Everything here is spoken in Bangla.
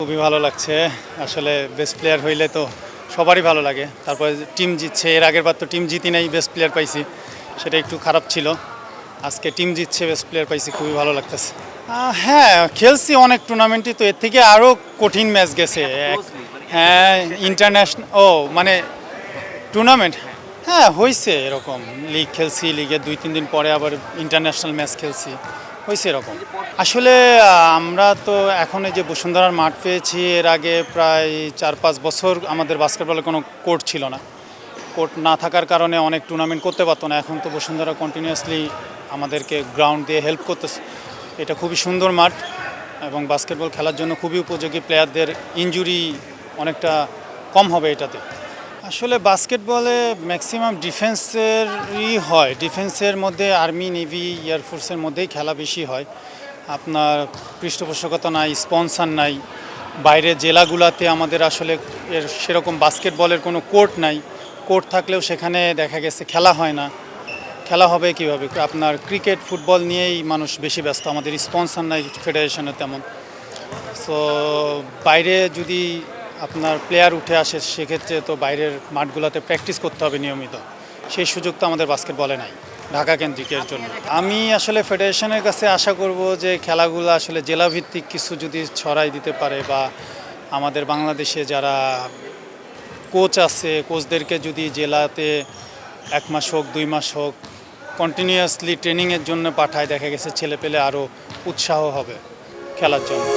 খুবই ভালো লাগছে। আসলে বেস্ট প্লেয়ার হইলে তো সবারই ভালো লাগে। তারপরে টিম জিতছে। এর আগেরবার তো টিম জিতি নাই, বেস্ট প্লেয়ার পাইছি। সেটা একটু খারাপ ছিল। আজকে টিম জিতছে, বেস্ট প্লেয়ার পাইছি, খুবই ভালো লাগতেছে। হ্যাঁ, খেলছি অনেক টুর্নামেন্টই, তো এর থেকে আরও কঠিন ম্যাচ গেছে। হ্যাঁ, ইন্টারন্যাশনাল মানে টুর্নামেন্ট। হ্যাঁ, হয়েছে এরকম। লিগ খেলছি, লিগের 2-3 দিন পরে আবার ইন্টারন্যাশনাল ম্যাচ খেলছি, হয়েছে এরকম। আসলে আমরা তো এখন এই যে বসুন্ধরার মাঠ পেয়েছি, এর আগে প্রায় 4-5 বছর আমাদের বাস্কেটবলে কোনো কোর্ট ছিল না। কোর্ট না থাকার কারণে অনেক টুর্নামেন্ট করতে পারতো না। এখন তো বসুন্ধরা কন্টিনিউয়াসলি আমাদেরকে গ্রাউন্ড দিয়ে হেল্প করতেছে। এটা খুবই সুন্দর মাঠ এবং বাস্কেটবল খেলার জন্য খুবই উপযোগী। প্লেয়ারদের ইনজুরি অনেকটা কম হবে এটাতে। আসলে বাস্কেটবলে ম্যাক্সিমাম ডিফেন্সেরই হয়। ডিফেন্সের মধ্যে আর্মি, নেভি, এয়ারফোর্সের মধ্যেই খেলা বেশি হয়। আপনার পৃষ্ঠপোষকতা নাই, স্পন্সর নাই। বাইরের জেলাগুলোতে আমাদের আসলে সেরকম বাস্কেটবলের কোনো কোর্ট নাই। কোর্ট থাকলেও সেখানে দেখা গেছে খেলা হয় না। খেলা হবে কীভাবে? আপনার ক্রিকেট, ফুটবল নিয়েই মানুষ বেশি ব্যস্ত। আমাদের স্পন্সর নাই ফেডারেশনে তেমন। সো বাইরে যদি আপনার প্লেয়ার উঠে আসে, সেক্ষেত্রে তো বাইরের মাঠগুলোতে প্র্যাকটিস করতে হবে নিয়মিত। সেই সুযোগ তো আমাদের বাস্কেটবলে নাই ঢাকা কেন্দ্রিকের জন্য। আমি আসলে ফেডারেশনের কাছে আশা করব যে খেলাগুলো আসলে জেলাভিত্তিক কিছু যদি ছড়াই দিতে পারে, বা আমাদের বাংলাদেশে যারা কোচ আছে, কোচদেরকে যদি জেলাতে 1 মাস হোক, 2 মাস হোক কন্টিনিউয়াসলি ট্রেনিংয়ের জন্য পাঠায়, দেখা গেছে ছেলেপেলে আরও উৎসাহ হবে খেলার জন্য।